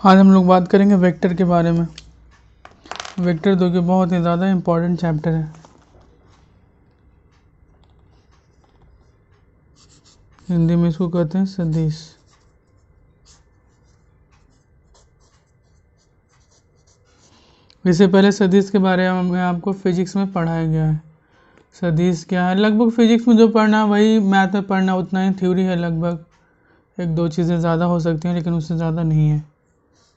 आज हम लोग बात करेंगे वेक्टर के बारे में। वेक्टर जो कि बहुत ही ज़्यादा इम्पोर्टेंट चैप्टर है। हिंदी में इसको कहते हैं सदिश। इससे पहले सदिश के बारे में आपको फिजिक्स में पढ़ाया गया है। सदिश क्या है, लगभग फिजिक्स में जो पढ़ना है वही मैथ में पढ़ना, उतना ही थ्योरी है। लगभग एक दो चीज़ें ज़्यादा हो सकती हैं लेकिन उससे ज़्यादा नहीं है।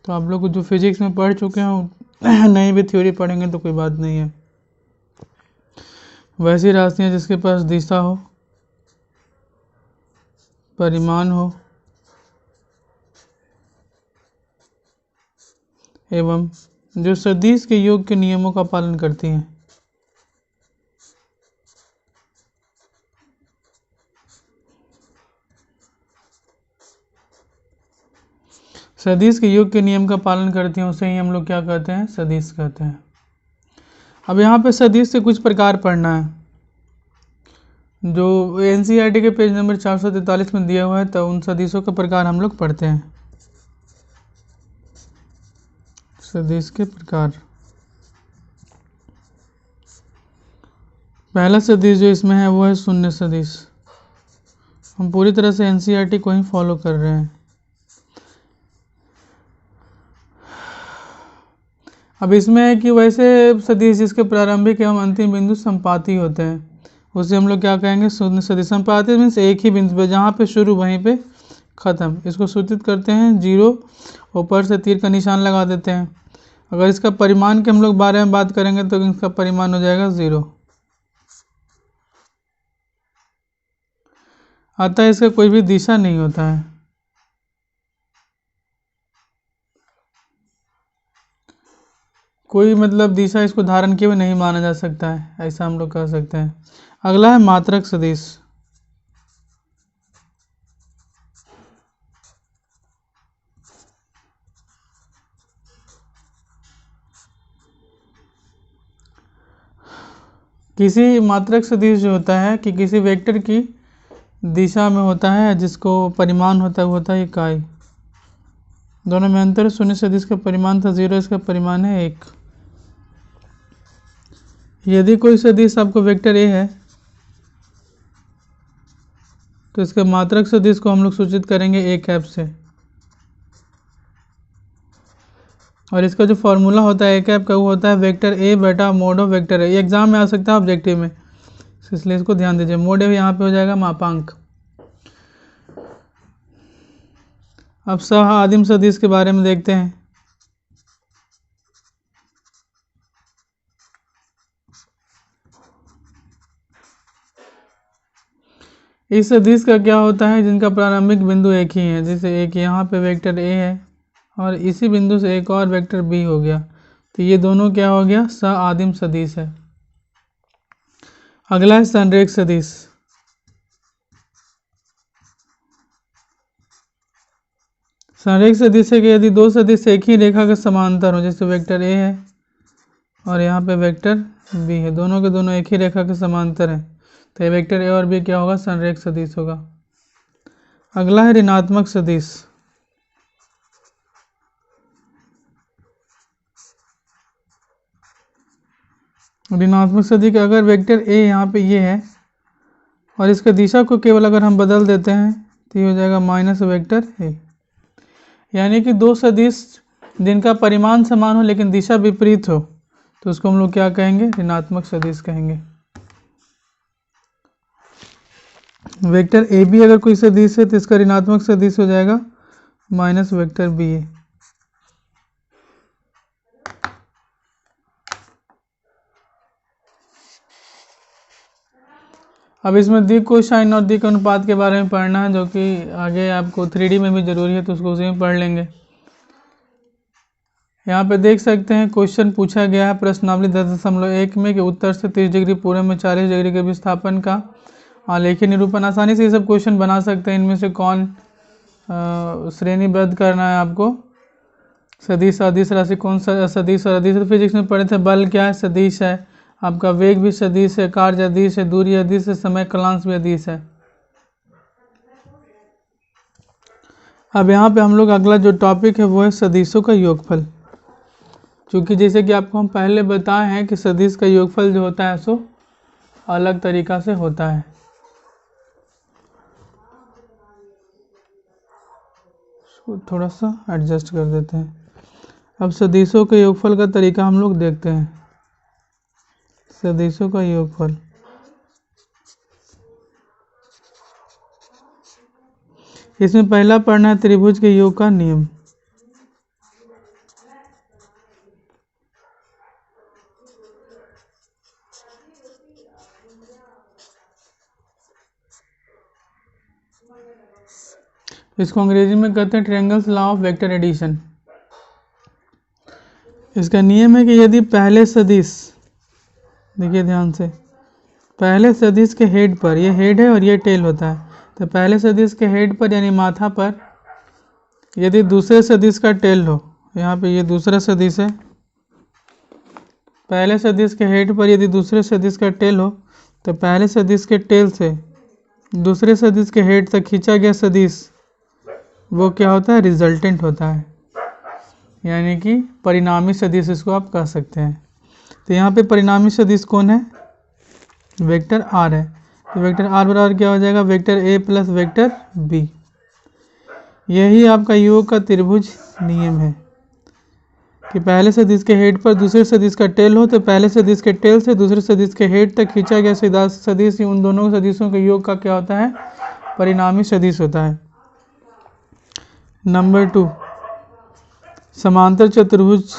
तो आप लोग जो फिजिक्स में पढ़ चुके हैं नई भी थ्योरी पढ़ेंगे तो कोई बात नहीं है। वैसी राशियाँ जिसके पास दिशा हो, परिमाण हो एवं जो सदिश के योग के नियमों का पालन करती हैं। सदिश के योग के नियम का पालन करती हैं, उसे ही हम लोग क्या कहते हैं, सदिश कहते हैं। अब यहाँ पे सदिश से कुछ प्रकार पढ़ना है जो एनसीईआरटी के पेज नंबर 443 में दिया हुआ है। तो उन सदिशों के प्रकार हम लोग पढ़ते हैं। सदिश के प्रकार, पहला सदिश जो इसमें है वो है शून्य सदिश। हम पूरी तरह से एनसीईआरटी को ही फॉलो कर रहे हैं। अब इसमें है कि वैसे सदिश जिसके प्रारंभिक एवं अंतिम बिंदु संपाती होते हैं उसे हम लोग क्या कहेंगे, शून्य सदिश। संपाती मीन्स एक ही बिंदु पे, जहाँ पे शुरू वहीं पे ख़त्म। इसको सूचित करते हैं जीरो, ऊपर से तीर का निशान लगा देते हैं। अगर इसका परिमाण के हम लोग बारे में बात करेंगे तो इसका परिमाण हो जाएगा 0। अतः इसका कोई भी दिशा नहीं होता है। कोई मतलब दिशा इसको धारण किए हुए नहीं माना जा सकता है, ऐसा हम लोग कह सकते हैं। अगला है मात्रक सदिश। किसी मात्रक सदिश जो होता है कि किसी वेक्टर की दिशा में होता है, जिसको परिमाण होता है वो होता है इकाई। दोनों में अंतर, शून्य सदिश का परिमाण था 0, इसका परिमाण है 1। यदि कोई सदिश आपको वेक्टर ए है तो इसके मात्रक सदिश को हम लोग सूचित करेंगे ए कैप से। और इसका जो फॉर्मूला होता है ए कैप का वो होता है वेक्टर ए बटा मोड ऑफ वेक्टर है। ये एग्जाम में आ सकता है ऑब्जेक्टिव में, इसलिए इसको ध्यान दीजिए। मोड ए यहाँ पे हो जाएगा मापांक। अब सह आदिम सदिश के बारे में देखते हैं। इस सदिश का क्या होता है, जिनका प्रारंभिक बिंदु एक ही है। जैसे एक यहाँ पे वेक्टर ए है और इसी बिंदु से एक और वेक्टर बी हो गया, तो ये दोनों क्या हो गया, सह आदिम सदिश है। अगला है संरेख सदिश। संरेख सदिश है कि यदि दो सदिश एक ही रेखा के समांतर हो, जैसे वेक्टर ए है और यहाँ पे वेक्टर बी है, दोनों के दोनों एक ही रेखा के समांतर है, तो ये वेक्टर ए और बी क्या होगा, संरेख सदिश होगा। अगला है ऋणात्मक सदिश। ऋणात्मक सदिश अगर वेक्टर ए यहाँ पे ये है और इसका दिशा को केवल अगर हम बदल देते हैं तो ये हो जाएगा माइनस वेक्टर ए। यानी कि दो सदिश जिनका परिमाण समान हो लेकिन दिशा विपरीत हो तो उसको हम लोग क्या कहेंगे, ऋणात्मक सदिश कहेंगे। वेक्टर ए बी अगर कोई सदिश है तो इसका ऋणात्मक सदिश हो जाएगा माइनस वेक्टर बी ए। अब इसमें दिक् कोसाइन और दिक् अनुपात के बारे में पढ़ना है, जो कि आगे आपको 3D में भी जरूरी है, तो उसको उसी में पढ़ लेंगे। यहाँ पे देख सकते हैं क्वेश्चन पूछा गया है प्रश्नावली 10.1 में कि उत्तर से 30 डिग्री, पूर्व में 40 डिग्री के विस्थापन का आलेखीय निरूपण। आसानी से ये सब क्वेश्चन बना सकते हैं। इनमें से कौन श्रेणीबद्ध करना है आपको, सदिश अदिश राशि कौन सा सदिश और अदिश। फिजिक्स में पढ़े थे बल क्या है, सदिश है। आपका वेग भी सदिश है, कार्य अदिश है, दूरी अदिश है, समय कालांश भी अदिश है। अब यहाँ पे हम लोग अगला जो टॉपिक है वो है सदिशों का योगफल। क्योंकि जैसे कि आपको हम पहले बताए हैं कि सदिश का योगफल जो होता है सो अलग तरीका से होता है। इसको थोड़ा सा एडजस्ट कर देते हैं। अब सदिशों के योगफल का तरीका हम लोग देखते हैं। सदिशों का योगफल, इसमें पहला पढ़ना है त्रिभुज के योग का नियम। इसको अंग्रेजी में कहते हैं triangles law of vector addition. इसका नियम है कि यदि पहले सदिश, देखिए ध्यान से, पहले सदिश के हेड पर, ये हेड है और ये टेल होता है, तो पहले सदिश के हेड पर यानी माथा पर यदि दूसरे सदिश का टेल हो, यहाँ पे ये दूसरा सदिश है, पहले सदिश के हेड पर यदि दूसरे सदिश का टेल हो तो पहले सदिश के टेल से दूसरे सदिश के हेड तक खींचा गया सदिश वो क्या होता है, रिजल्टेंट होता है, यानी कि परिणामी सदिश इसको आप कह सकते हैं। तो यहाँ पे परिणामी सदिश कौन है, वेक्टर आर है। तो वेक्टर आर बराबर क्या हो जाएगा, vector A plus vector B. यही आपका योग का त्रिभुज नियम है कि पहले सदिश के हेड पर दूसरे सदिश का टेल हो तो पहले सदिश के टेल से दूसरे सदिश के हेड तक खींचा गया सदिश उन दोनों सदिशों के योग का क्या होता है, परिणामी सदिश होता है। नंबर 2, समांतर चतुर्भुज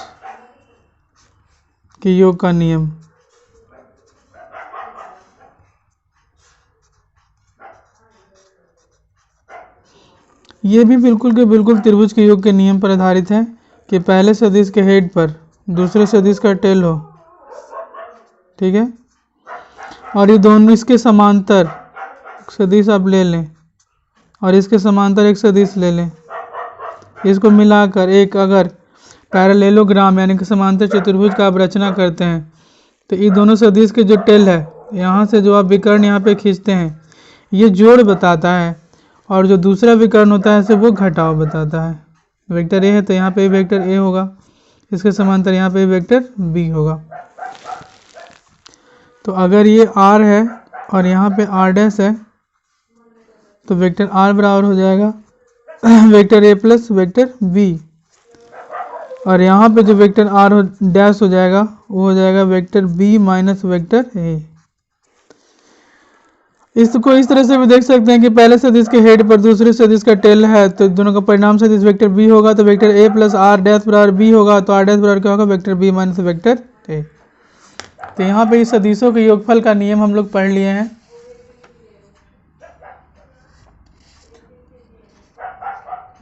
के योग का नियम। ये भी बिल्कुल के बिल्कुल त्रिभुज के योग के नियम पर आधारित है कि पहले सदिश के हेड पर दूसरे सदिश का टेल हो, ठीक है, और ये दोनों इसके समांतर सदिश आप ले लें और इसके समांतर एक सदिश ले लें, इसको मिलाकर एक अगर पैरेललोग्राम यानी कि समांतर चतुर्भुज का आप रचना करते हैं तो ये दोनों सदिश के जो टेल है यहाँ से जो आप विकर्ण यहाँ पे खींचते हैं ये जोड़ बताता है और जो दूसरा विकर्ण होता है वो घटाव बताता है। वेक्टर ए है तो यहाँ पे वेक्टर ए होगा, इसके समांतर यहाँ पे वेक्टर बी होगा। तो अगर ये आर है और यहाँ पे आर डैश है तो वेक्टर आर बराबर हो जाएगा vector A plus vector B, और यहाँ पे जो वेक्टर आर डैश हो जाएगा वो हो जाएगा vector B minus vector A. इसको इस तरह से भी देख सकते हैं कि पहले सदिश के हेड पर दूसरे सदिश का टेल है तो दोनों का परिणाम सदिश वेक्टर बी होगा, तो vector A plus R dash बराबर बी होगा, तो आर डैश बराबर क्या होगा, vector B minus vector A. तो यहाँ पे इस सदिशों के योगफल का नियम हम लोग पढ़ लिए हैं।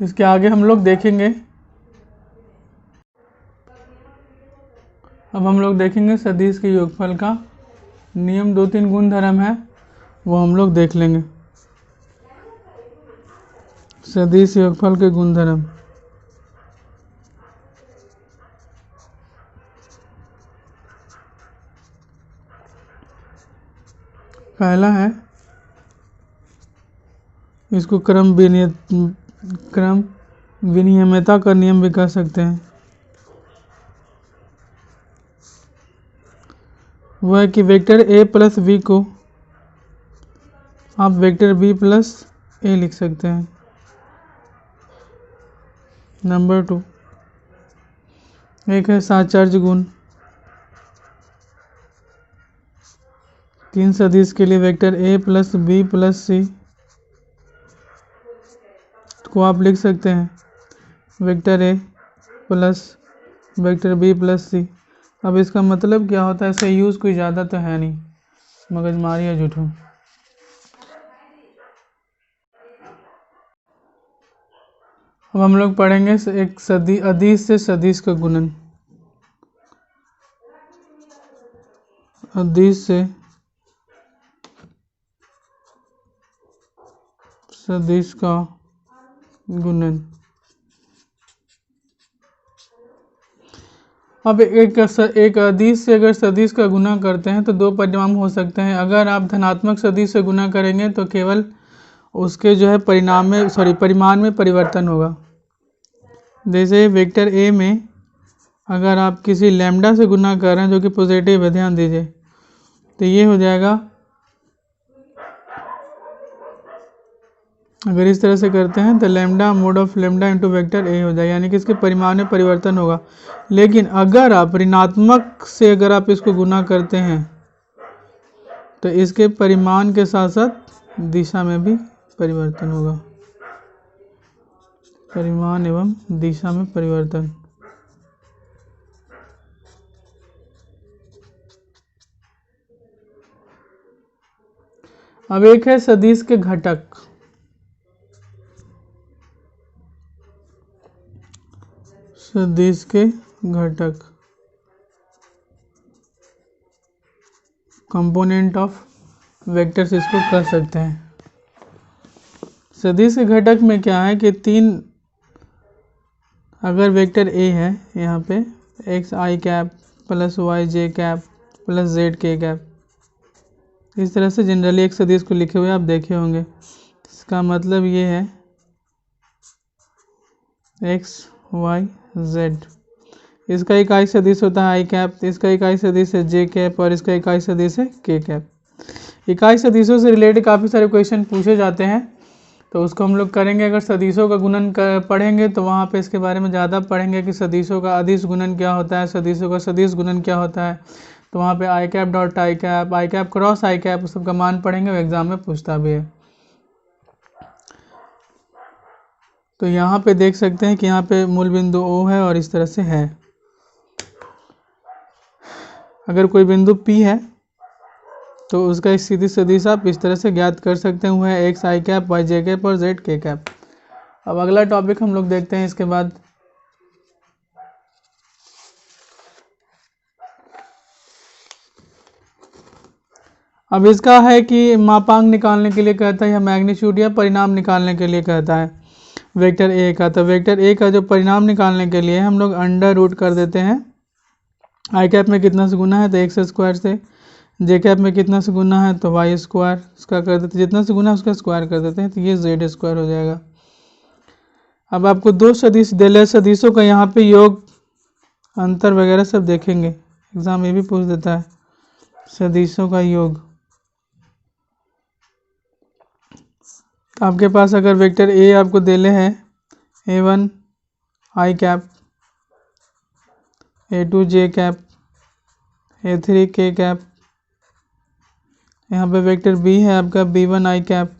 इसके आगे हम लोग देखेंगे, अब हम लोग देखेंगे सदिश के योगफल का नियम। 2-3 गुणधर्म है वो हम लोग देख लेंगे। सदिश योगफल के गुणधर्म, पहला है इसको क्रम विनियमितता का नियम भी कह सकते हैं। वह है कि वेक्टर ए प्लस बी को आप वेक्टर बी प्लस ए लिख सकते हैं। नंबर 2, एक है साचार्य गुण। 3 सदिश के लिए vector A plus B plus C को आप लिख सकते हैं vector A plus vector B plus C. अब इसका मतलब क्या होता है, इसका यूज़ कोई ज़्यादा तो है नहीं, मगजमारी है झूठों। अब हम लोग पढ़ेंगे एक अदिश से सदिश का गुणन। अदिश से सदिश का गुणन। अब एक अदिश से अगर सदिश का गुना करते हैं तो 2 परिणाम हो सकते हैं। अगर आप धनात्मक सदिश से गुना करेंगे तो केवल उसके जो है परिमाण में परिवर्तन होगा। जैसे वेक्टर ए में अगर आप किसी लैम्डा से गुना कर रहे हैं जो कि पॉजिटिव है, ध्यान दीजिए, तो ये हो जाएगा, अगर इस तरह से करते हैं तो lambda mode of lambda into vector A हो जाएगा, यानी कि इसके परिमाण में परिवर्तन होगा। लेकिन अगर आप ऋणात्मक से अगर आप इसको गुना करते हैं तो इसके परिमाण के साथ साथ दिशा में भी परिवर्तन होगा, परिमाण एवं दिशा में परिवर्तन। अब एक है सदिश के घटक। सदिश के घटक, कंपोनेंट ऑफ वेक्टर्स इसको कह सकते हैं। सदिश के घटक में क्या है कि तीन, अगर वेक्टर ए है यहाँ पे एक्स आई कैप प्लस वाई जे कैप प्लस जेड के कैप, इस तरह से जनरली एक सदिश को लिखे हुए आप देखे होंगे। इसका मतलब ये है एक्स वाई जेड, इसका इकाई सदिश होता है आई कैप, इसका इकाई सदिश है जे कैप और इसका इकाई सदिश है के कैप। इकाई सदिशों से रिलेटेड काफ़ी सारे क्वेश्चन पूछे जाते हैं, तो उसको हम लोग करेंगे। अगर सदिशों का गुणन पढ़ेंगे तो वहाँ पे इसके बारे में ज़्यादा पढ़ेंगे कि सदिशों का अदिश गुणन क्या होता है, सदिशों का सदिश गुणन क्या होता है। तो वहाँ पे I cap dot I cap cross I cap उस सबका मान पढ़ेंगे, वो एग्जाम में पूछता भी है। तो यहाँ पे देख सकते हैं कि यहाँ पे मूल बिंदु O है और इस तरह से है। अगर कोई बिंदु P है तो उसका स्थिति सदिश आप इस तरह से ज्ञात कर सकते हैं, वो है एक्स आई कैप वाई जे कैप और जेड के कैप। अब अगला टॉपिक हम लोग देखते हैं इसके बाद। अब इसका है कि मापांक निकालने के लिए कहता है या मैग्नीट्यूड या परिणाम निकालने के लिए कहता है वेक्टर ए का। तो वेक्टर ए का जो परिणाम निकालने के लिए हम लोग अंडर रूट कर देते हैं। आई कैप में कितना से गुना है तो एक्स स्क्वायर से, जे कैप में कितना से गुना है तो वाई स्क्वायर, इसका कर देते हैं जितना से गुना है उसका स्क्वायर कर देते हैं, तो ये जेड स्क्वायर हो जाएगा। अब आपको दो सदिश दिले, सदिशों का यहाँ पे योग अंतर वगैरह सब देखेंगे, एग्जाम ये भी पूछ देता है सदिशों का योग। तो आपके पास अगर वेक्टर ए आपको दिले है A1 आई कैप, A2 जे कैप, A3 के कैप, यहाँ पे वेक्टर बी है आपका B1 आई कैप,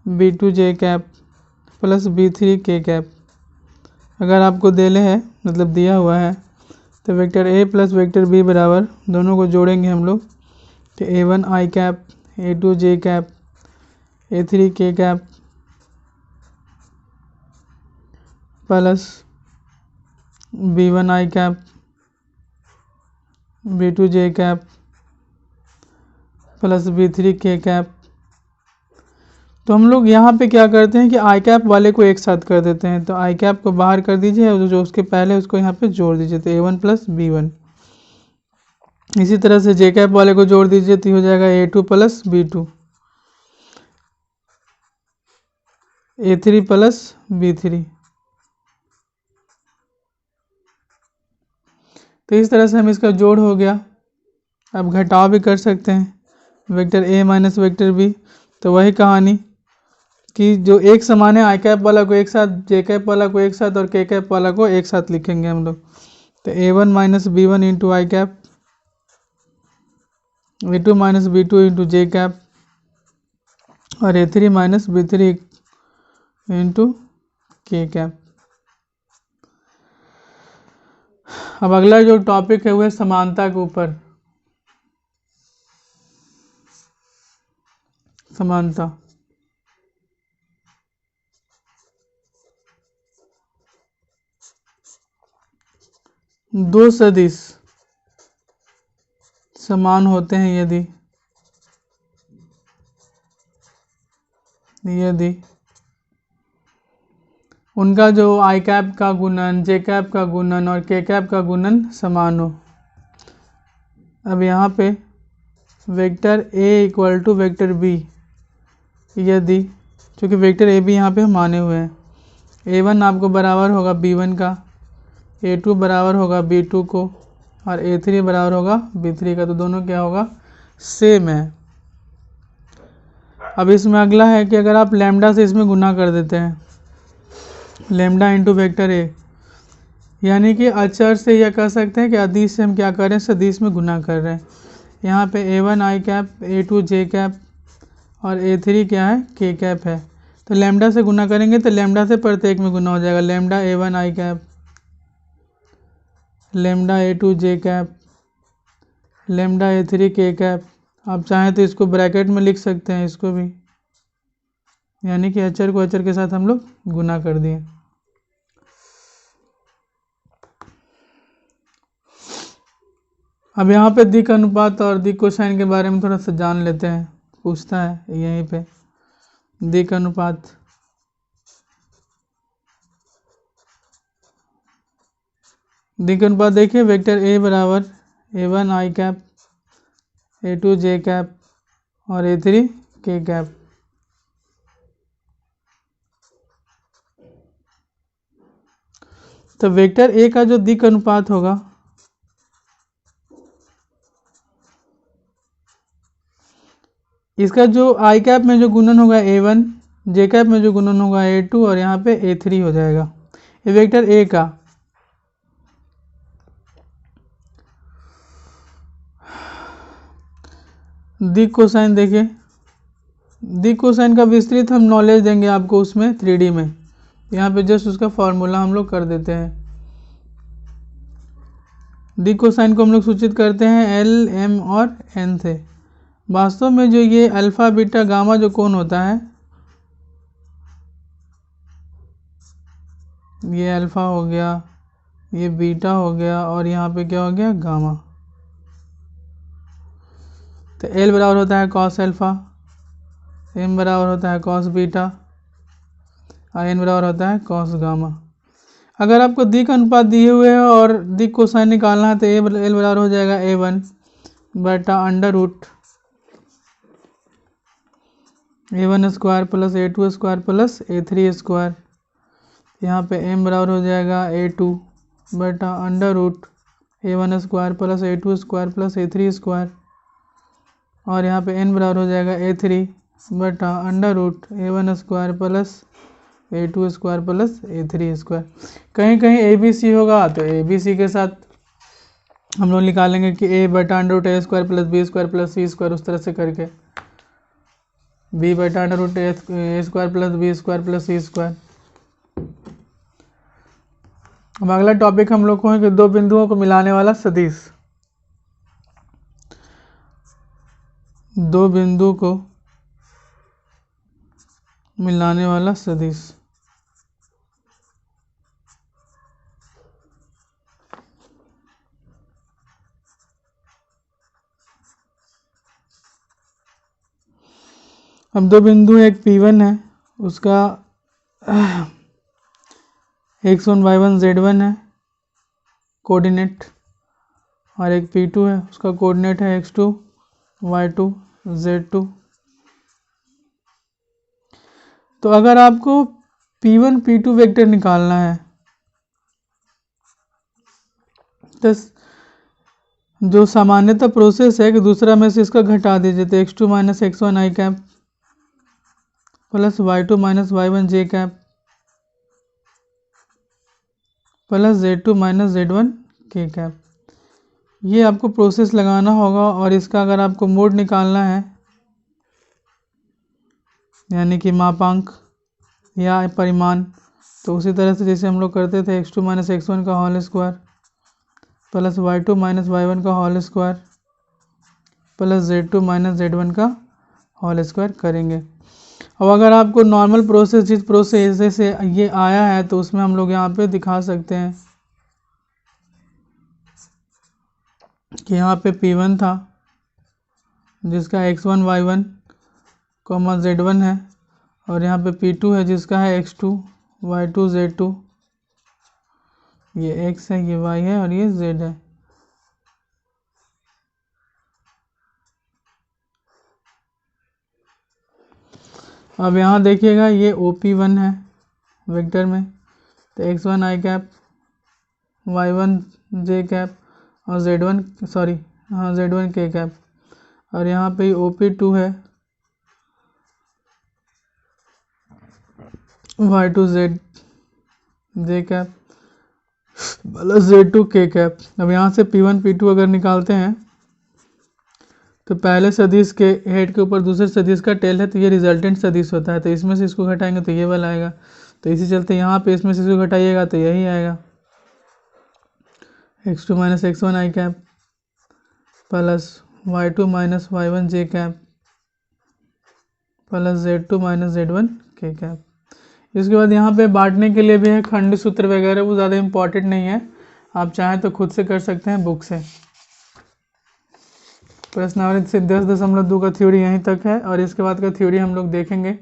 B2 जे कैप प्लस B3 के कैप। अगर आपको दिले है मतलब दिया हुआ है तो vector A plus vector B बराबर, दोनों को जोड़ेंगे हम लोग तो A1 आई कैप, A2 जे कैप, A3 के कैप प्लस B1 आई कैप, B2 जे कैप प्लस B3 के कैप। तो हम लोग यहाँ पे क्या करते हैं कि आई कैप वाले को एक साथ कर देते हैं, तो आई कैप को बाहर कर दीजिए और जो उसके पहले उसको यहाँ पे जोड़ दीजिए, तो A1 प्लस B1। इसी तरह से जे कैप वाले को जोड़ दीजिए तो हो जाएगा A2 plus B2, A3 plus B3। तो इस तरह से हम इसका जोड़ हो गया। अब घटाव भी कर सकते हैं, vector A minus vector B, तो वही कहानी कि जो एक समान है आई कैप वाला को एक साथ, जे कैप वाला को एक साथ और के कैप वाला को एक साथ लिखेंगे हम लोग। तो A1 minus B1 into I cap, A2 minus B2 into J cap और A3 माइनस B3 इंटू के कैप। अब अगला जो टॉपिक है वो है समानता के ऊपर। समानता, दो सदिश समान होते हैं यदि उनका जो आई कैप का गुणन, जे कैप का गुणन और के कैप का गुणन समान हो। अब यहाँ पे vector A equal to vector B यदि, क्योंकि वेक्टर ए बी यहाँ पे माने हुए हैं, A1 आपको बराबर होगा B1 का, A2 बराबर होगा B2 को, और A3 बराबर होगा B3 का, तो दोनों क्या होगा, सेम है। अब इसमें अगला है कि अगर आप लैम्डा से इसमें गुना कर देते हैं, लैम्डा इंटू वेक्टर ए, यानी कि अचर से यह कह सकते हैं कि अदिश से हम क्या कर रहे हैं, सदिश में गुना कर रहे हैं। यहाँ पे A1 आई कैप, A2 जे कैप और A3 क्या है, के कैप है। तो लैम्डा से गुना करेंगे तो लैम्डा से प्रत्येक में गुना हो जाएगा, लैम्डा A1 आई कैप, लैम्डा A2 जे कैप, लैम्डा A3 के कैप। आप चाहें तो इसको ब्रैकेट में लिख सकते हैं इसको भी, यानी कि अचर को अचर के साथ हम लोग गुना कर दिए। अब यहाँ पे दिक् अनुपात और दिक् कोसाइन के बारे में थोड़ा सा जान लेते हैं, पूछता है यहीं पे। दिक् अनुपात, दिक् अनुपात देखिए, वेक्टर ए बराबर A1 आई कैप, A2 जे कैप और A3 के कैप। तो वेक्टर ए का जो दिक् अनुपात होगा, इसका जो आई कैप में जो गुणन होगा A1, जे कैप में जो गुणन होगा A2 और यहाँ पे A3 हो जाएगा, ये वेक्टर ए का। दिक् कोसाइन देखिए, दिक् कोसाइन का विस्तृत हम नॉलेज देंगे आपको उसमें 3D में, यहाँ पे जस्ट उसका फॉर्मूला हम लोग कर देते हैं। दिक् कोसाइन को हम लोग सूचित करते हैं L, M और N से। वास्तव में जो ये अल्फा बीटा गामा जो कोण होता है, ये अल्फा हो गया, ये बीटा हो गया और यहाँ पे क्या हो गया, गामा। तो L बराबर होता है कॉस अल्फा, M बराबर होता है कॉस बीटा और N बराबर होता है कॉस गामा। अगर आपको दिक् अनुपात दिए हुए हैं और दिक् कोसाइन निकालना है तो L बराबर हो जाएगा A1 बटा under root A1 square plus A2 square plus A3 square. यहाँ पे M बराबर हो जाएगा A2 बटा under root A1 square plus A2 square plus A3 square, और यहाँ पे N बराबर हो जाएगा A3 बटा under root A1 square plus A2 square plus A3 square. कहीं कहीं ABC होगा तो ABC के साथ हम लोग निकालेंगे कि A बटा under root A square plus B square plus C square, उस तरह से करके B बटा under root A square plus B square plus C square. अब अगला टॉपिक हम लोग को है कि दो बिंदुओं को मिलाने वाला सदिश। दो बिंदु को मिलाने वाला सदिश। अब दो बिंदु, एक P1 है, उसका x1 y1 z1 है कोऑर्डिनेट, और एक P2 है, उसका कोऑर्डिनेट है x2 y2 z2। तो अगर आपको P1 P2 वेक्टर निकालना है तो जो सामान्यतः प्रोसेस है कि दूसरा में से इसका घटा दीजिए, तो x2 minus x1 I cap plus y2 minus y1 J cap plus z2 minus z1 K cap. ये आपको प्रोसेस लगाना होगा, और इसका अगर आपको मोड निकालना है, यानी कि मापांक या परिमाण, तो उसी तरह से जैसे हम लोग करते थे x2 माइनस x1 का whole square plus y2 minus y1 का whole square plus z2 minus z1 का होल स्क्वायर करेंगे। अब अगर आपको नॉर्मल प्रोसेस जिस प्रोसेस से ये आया है तो उसमें हम लोग यहाँ पे दिखा सकते हैं कि यहाँ पे P1 था जिसका x1 y1 कॉमा z1 है, और यहाँ पे P2 है जिसका है x2 y2 z2। ये x है, ये y है और ये z है। अब यहाँ देखिएगा ये OP1 है वेक्टर में, तो x1 i cap, y1 j cap और z1 k कैप, और यहाँ पे OP2 है, y2 z j cap plus z2 k cap. अब यहाँ से P1 P2 अगर निकालते हैं तो पहले सदिश के हेड के ऊपर दूसरे सदिश का टेल है, तो ये रिजल्टेंट सदिश होता है, तो इसमें से इसको घटाएंगे तो ये वाला आएगा। तो इसी चलते यहाँ पे इसमें से इसको घटाइएगा तो यही आएगा, x2 minus x1 i cap plus y2 minus y1 j cap plus z2 minus z1 k cap. इसके बाद यहाँ पे बांटने के लिए भी है खंड सूत्र वगैरह, वो ज़्यादा इम्पॉर्टेंट नहीं है, आप चाहें तो खुद से कर सकते हैं बुक से। प्रश्नावली से 10.2 का थ्योरी यहीं तक है, और इसके बाद का थ्योरी हम लोग देखेंगे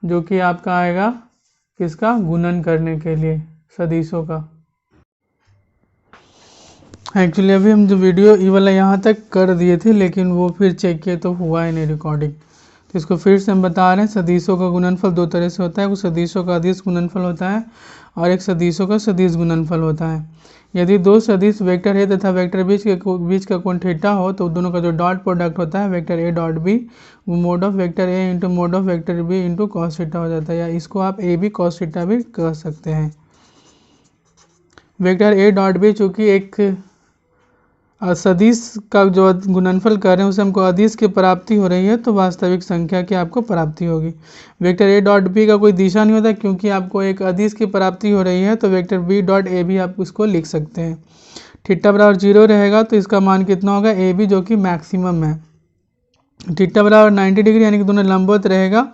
जो कि आपका आएगा किसका, गुणन करने के लिए सदिशों का। एक्चुअली अभी हम जो वीडियो ये वाला यहाँ तक कर दिए थे, लेकिन वो फिर चेक किए तो हुआ ही नहीं रिकॉर्डिंग, तो इसको फिर से हम बता रहे हैं। सदिशों का गुणनफल दो तरह से होता है, वो सदिशों का अदिश गुणनफल होता है और एक सदिशों का सदिश गुणनफल होता है। यदि दो सदिश वेक्टर ए तथा वेक्टर बीच का कोण थीटा हो, तो दोनों का जो डॉट प्रोडक्ट होता है वेक्टर ए डॉट बी, वो mod of vector A into mod of vector B into cos theta हो जाता है, या इसको आप ए बी कॉस थीटा भी कह सकते हैं। वेक्टर ए डॉट बी चूँकि एक सदिश का जो गुणनफल कर रहे हैं उसे हमको अदिश की प्राप्ति हो रही है, तो वास्तविक संख्या की आपको प्राप्ति होगी। वेक्टर ए डॉट बी का कोई दिशा नहीं होता, क्योंकि आपको एक अदिश की प्राप्ति हो रही है, तो वेक्टर बी डॉट ए भी आप उसको लिख सकते हैं। थीटा बराबर 0 रहेगा तो इसका मान कितना होगा, ए बी, जो कि मैक्सिमम है। थीटा बराबर 90 डिग्री यानी कि दोनों लंबवत रहेगा,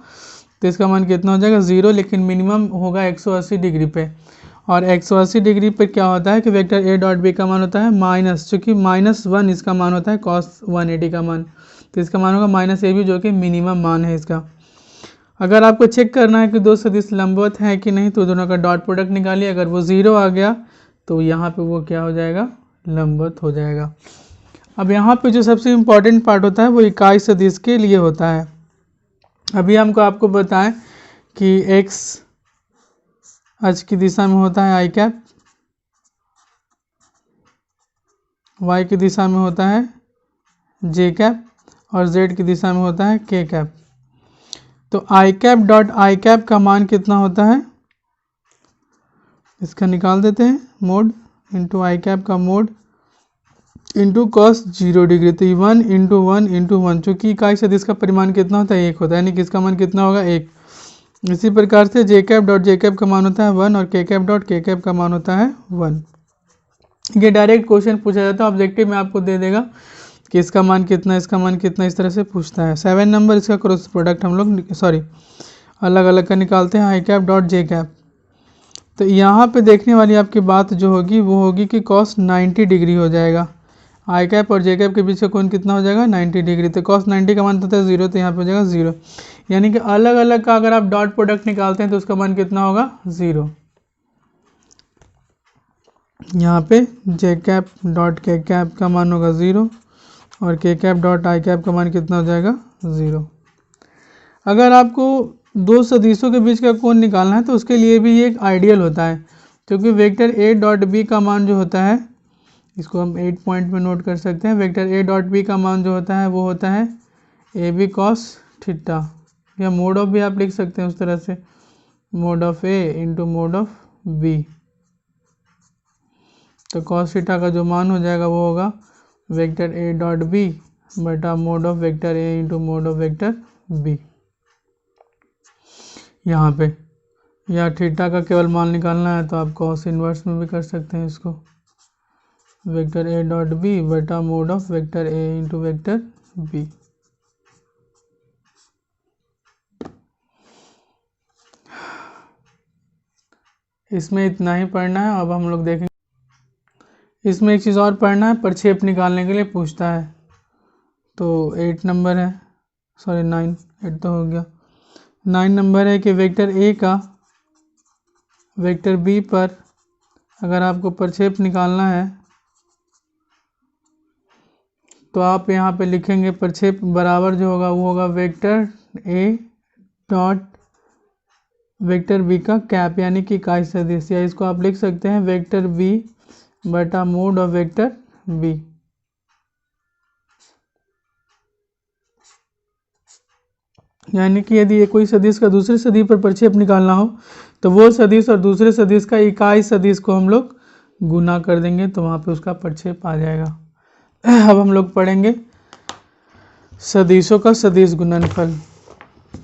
तो इसका मान कितना हो जाएगा 0, लेकिन मिनिमम होगा 180 डिग्री पे। और 180 डिग्री पर क्या होता है कि वेक्टर ए डॉट बी का मान होता है माइनस, चूँकि -1 इसका मान होता है कॉस 180 का मान, तो इसका मान होगा माइनस ए बी, जो कि मिनिमम मान है इसका। अगर आपको चेक करना है कि दो सदिश लंबवत हैं कि नहीं, तो दोनों का डॉट प्रोडक्ट निकालिए, अगर वो 0 आ गया तो यहाँ पे वो क्या हो जाएगा, लंबवत हो जाएगा। अब यहाँ पे जो सबसे इम्पॉर्टेंट पार्ट होता है वो इकाई सदिश के लिए होता है। अभी हमको आपको बताएं कि x अक्ष की दिशा में होता है आई कैप, y की दिशा में होता है जे कैप और z की दिशा में होता है के कैप। तो आई कैप डॉट आई कैप का मान कितना होता है, इसका निकाल देते हैं, मोड इंटू आई कैप का मोड इंटू कॉस 0 डिग्री, तो 1 इंटू 1 इंटू 1, चूँकि इकाई सदिश का परिमाण कितना होता है 1 होता है, यानी कि इसका मान कितना होगा 1। इसी प्रकार से जे कैप डॉट जे कैप का मान होता है 1 और के कैप डॉट के कैप का मान होता है 1। ये डायरेक्ट क्वेश्चन पूछा जाता है, ऑब्जेक्टिव में आपको दे देगा कि इसका मान कितना, इसका मान कितना, इस तरह से पूछता है। 7 नंबर इसका क्रॉस प्रोडक्ट हम लोग अलग अलग का निकालते हैं, आई कैप डॉट जे कैप। तो यहाँ पे देखने वाली आपकी बात जो होगी वो होगी कि कॉस 90 डिग्री हो जाएगा, आई कैप और जे कैप के बीच का कोण कितना हो जाएगा 90 डिग्री, तो कॉस 90 का मान होता है 0, तो यहाँ पे हो जाएगा 0, यानी कि अलग अलग का अगर आप डॉट प्रोडक्ट निकालते हैं तो उसका मान कितना होगा 0। यहाँ पे जे कैप डॉट के कैप का मान होगा 0 और के कैप डॉट आई कैप का मान कितना हो जाएगा 0। अगर आपको दो सदिशों के बीच का कोण निकालना है तो उसके लिए भी ये एक आइडियल होता है, क्योंकि वेक्टर ए डॉट बी का मान जो होता है, इसको हम 8 पॉइंट में नोट कर सकते हैं, वेक्टर ए डॉट बी का मान जो होता है वो होता है ए बी कॉस थीटा, या मोड ऑफ भी आप लिख सकते हैं उस तरह से, mod of A into mod of B. तो कॉस थीटा का जो मान हो जाएगा वो होगा वेक्टर ए डॉट बी बटा mod of vector A into mod of vector B यहाँ पे। या थीटा का केवल मान निकालना है तो आप कॉस इन्वर्स में भी कर सकते हैं इसको, वेक्टर ए डॉट बी बटा mod of vector A into vector B. इसमें इतना ही पढ़ना है। अब हम लोग देखेंगे इसमें एक चीज़ और पढ़ना है, प्रक्षेप निकालने के लिए पूछता है, तो 8 नंबर है, सॉरी 9, 8 तो हो गया। 9 नंबर है कि वेक्टर ए का वेक्टर बी पर अगर आपको प्रक्षेप निकालना है तो आप यहाँ पे लिखेंगे प्रक्षेप बराबर जो होगा वो होगा vector A dot vector v का कैप यानी कि इकाई सदिश, या इसको आप लिख सकते हैं वेक्टर v बटा मोड ऑफ वेक्टर v। यानी कि यदि ये कोई सदिश का दूसरे सदिश पर प्रक्षेप निकालना हो तो वो सदिश और दूसरे सदिश का इकाई सदिश को हम लोग गुना कर देंगे तो वहाँ पे उसका प्रक्षेप आ जाएगा। अब हम लोग पढ़ेंगे सदिशों का सदिश गुणनफल।